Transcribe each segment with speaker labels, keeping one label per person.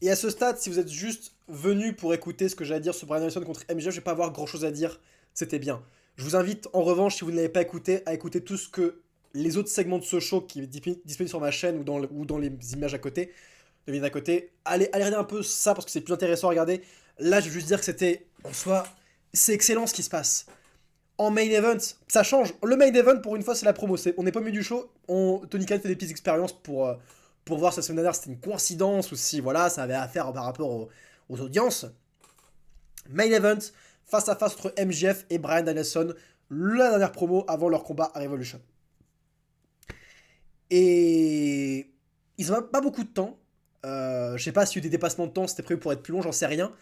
Speaker 1: Et à ce stade, si vous êtes juste venu pour écouter ce que j'ai à dire sur Brian Danielson contre MJF, je vais pas avoir grand chose à dire. C'était bien. Je vous invite en revanche, si vous ne l'avez pas écouté, à écouter tout ce que les autres segments de ce show qui est disponible sur ma chaîne ou dans les images à côté, les vidéos à côté. Allez regarder un peu ça parce que c'est plus intéressant à regarder. Là, je veux juste dire que c'était, en soi, c'est excellent ce qui se passe. En main event, ça change. Le main event, pour une fois, c'est la promo. On n'est pas au milieu du show. Tony Khan fait des petites expériences pour voir si la semaine dernière c'était une coïncidence ou si voilà, ça avait à faire par rapport aux audiences. Main event, face à face entre MJF et Bryan Danielson, la dernière promo avant leur combat à Revolution. Et ils n'ont pas beaucoup de temps. Je sais pas s'il y a eu des dépassements de temps, c'était prévu pour être plus long, j'en sais rien.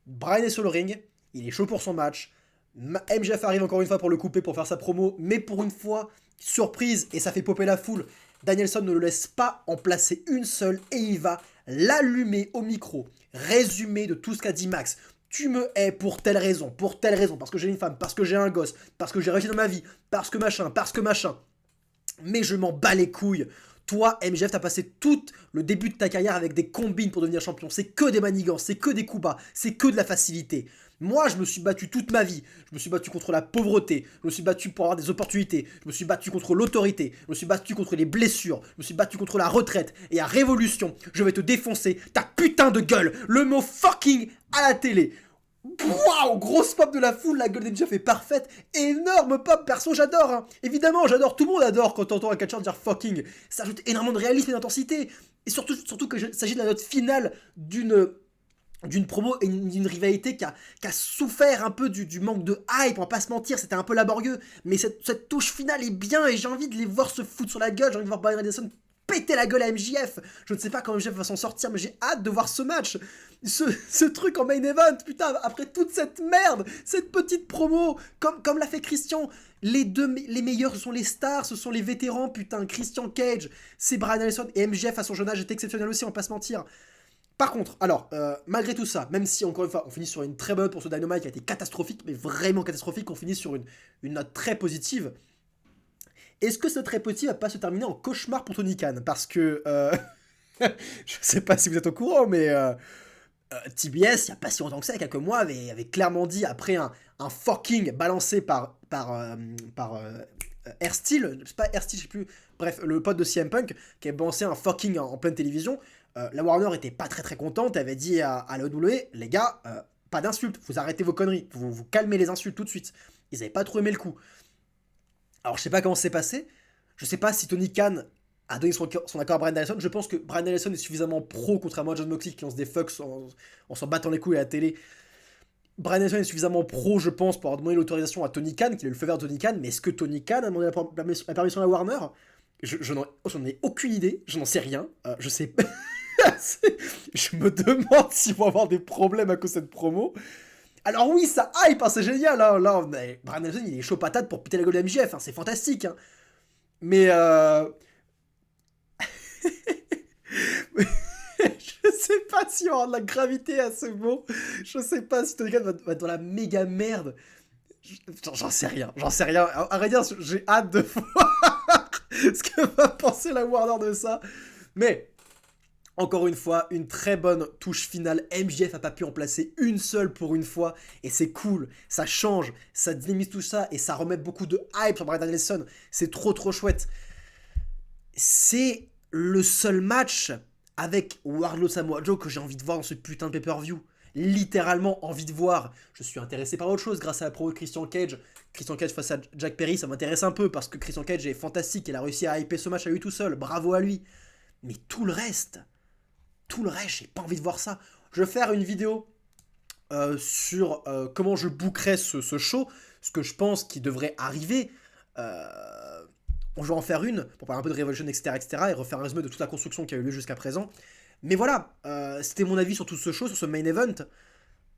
Speaker 1: Bryan est sur le ring, il est chaud pour son match. MJF arrive encore une fois pour le couper, pour faire sa promo, mais pour une fois, surprise, et ça fait popper la foule, Danielson ne le laisse pas en placer une seule, et il va l'allumer au micro. Résumé de tout ce qu'a dit Max. Tu me hais pour telle raison, parce que j'ai une femme, parce que j'ai un gosse, parce que j'ai réussi dans ma vie, parce que machin, parce que machin. Mais je m'en bats les couilles. Toi, MJF, t'as passé tout le début de ta carrière avec des combines pour devenir champion. C'est que des manigances, c'est que des coups bas, c'est que de la facilité. Moi, je me suis battu toute ma vie. Je me suis battu contre la pauvreté. Je me suis battu pour avoir des opportunités. Je me suis battu contre l'autorité. Je me suis battu contre les blessures. Je me suis battu contre la retraite. Et à Révolution, je vais te défoncer ta putain de gueule. Le mot fucking à la télé. Waouh, grosse pop de la foule, la gueule d'MJF est parfaite, énorme pop, perso j'adore, hein. Évidemment j'adore, tout le monde adore quand t'entends un catcheur dire fucking, ça ajoute énormément de réalisme et d'intensité, et surtout qu'il s'agit de la note finale d'une promo et d'une rivalité qui a souffert un peu du manque de hype, on va pas se mentir, c'était un peu laborieux, mais cette touche finale est bien et j'ai envie de les voir se foutre sur la gueule, j'ai envie de voir Bryan Danielson péter la gueule à MJF. Je ne sais pas comment MJF va s'en sortir, mais j'ai hâte de voir ce match. Ce truc en main event, putain, après toute cette merde, cette petite promo, comme l'a fait Christian, les meilleurs, ce sont les stars, ce sont les vétérans, putain, Christian Cage, c'est Bryan Danielson et MJF à son jeune âge est exceptionnel aussi, on va pas se mentir. Par contre, alors, malgré tout ça, même si encore une fois, on finit sur une très bonne note pour ce Dynamite qui a été catastrophique, mais vraiment catastrophique, on finit sur une note très positive. Est-ce que ce très positif va pas se terminer en cauchemar pour Tony Khan? Parce que, je sais pas si vous êtes au courant, mais TBS, il n'y a pas si longtemps que ça, il y a quelques mois, avait clairement dit, après un fucking balancé par Airsteel, c'est pas Airsteel, je sais plus, bref, le pote de CM Punk, qui avait balancé un fucking en pleine télévision, la Warner était pas très très contente, elle avait dit à l'AEW, les gars, pas d'insultes, vous arrêtez vos conneries, vous calmez les insultes tout de suite. Ils avaient pas trop aimé le coup. Alors je sais pas comment c'est passé, je sais pas si Tony Khan a donné son accord à Bryan Danielson, je pense que Bryan Danielson est suffisamment pro, contrairement à John Moxley qui lance des fucks en s'en battant les couilles à la télé. Bryan Danielson est suffisamment pro, je pense, pour avoir demandé l'autorisation à Tony Khan, qu'il a eu le feu vert de Tony Khan, mais est-ce que Tony Khan a demandé la permission à Warner? J'en ai aucune idée, je n'en sais rien, je sais pas. Je me demande s'ils vont avoir des problèmes à cause de cette promo. Alors oui, ça hype, hein, c'est génial, hein, là, Bryan Danielson, il est chaud patate pour péter la gueule de MJF, hein, c'est fantastique, hein. Mais je sais pas s'il y aura de la gravité à ce mot. Je sais pas si Tony Khan va être dans la méga merde. J'en sais rien, j'en sais rien. À vrai dire, j'ai hâte de voir ce que va penser la Warner de ça. Mais, encore une fois, une très bonne touche finale. MJF a pas pu en placer une seule pour une fois. Et c'est cool, ça change, ça dynamise tout ça. Et ça remet beaucoup de hype sur Bryan Danielson. C'est trop trop chouette. C'est le seul match avec Wardlow Samoa Joe que j'ai envie de voir dans ce putain de pay-per-view. Littéralement envie de voir. Je suis intéressé par autre chose grâce à la promo de Christian Cage. Christian Cage face à Jack Perry, ça m'intéresse un peu parce que Christian Cage est fantastique. Il a réussi à hyper ce match à lui tout seul. Bravo à lui. Mais tout le reste, j'ai pas envie de voir ça. Je vais faire une vidéo sur comment je bookerais ce show, ce que je pense qui devrait arriver. On va en faire une pour parler un peu de Revolution, etc., etc., et refaire un résumé de toute la construction qui a eu lieu jusqu'à présent. Mais voilà, c'était mon avis sur tout ce show, sur ce main event.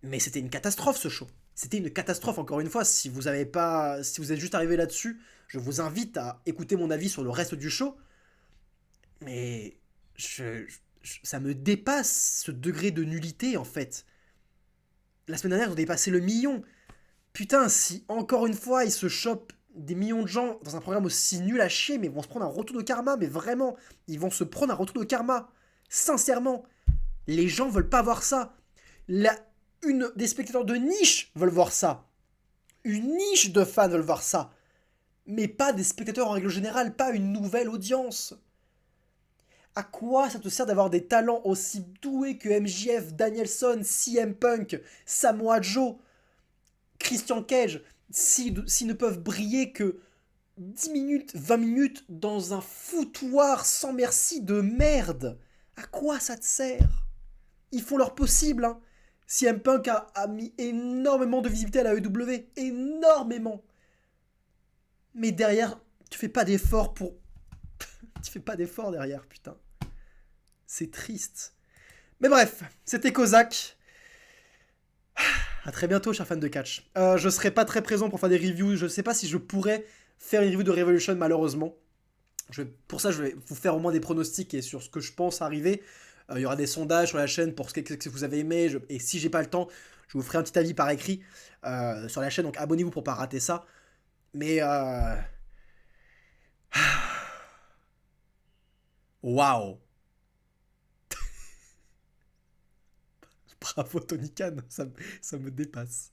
Speaker 1: Mais c'était une catastrophe ce show. C'était une catastrophe encore une fois. Si vous êtes juste arrivé là-dessus, je vous invite à écouter mon avis sur le reste du show. Mais ça me dépasse ce degré de nullité en fait. La semaine dernière, ils ont dépassé le million. Putain, si encore une fois ils se chopent des millions de gens dans un programme aussi nul à chier, mais ils vont se prendre un retour de karma, mais vraiment, ils vont se prendre un retour de karma. Sincèrement. Les gens veulent pas voir ça. Des spectateurs de niche veulent voir ça. Une niche de fans veulent voir ça. Mais pas des spectateurs en règle générale, pas une nouvelle audience. À quoi ça te sert d'avoir des talents aussi doués que MJF, Danielson, CM Punk, Samoa Joe, Christian Cage, s'ils ne peuvent briller que 10 minutes, 20 minutes dans un foutoir sans merci de merde? À quoi ça te sert? Ils font leur possible, hein. CM Punk a mis énormément de visibilité à la EW. Énormément. Mais derrière, tu fais pas d'effort pour... tu fais pas d'effort derrière, putain. C'est triste. Mais bref, c'était Kozak. À très bientôt, chers fans de catch. Je serai pas très présent pour faire des reviews. Je sais pas si je pourrais faire une review de Revolution, malheureusement. Pour ça, je vais vous faire au moins des pronostics et sur ce que je pense arriver. Il y aura des sondages sur la chaîne pour ce que vous avez aimé. Et si j'ai pas le temps, je vous ferai un petit avis par écrit sur la chaîne. Donc abonnez-vous pour pas rater ça. Mais waouh. Bravo Tony Khan, ça me dépasse.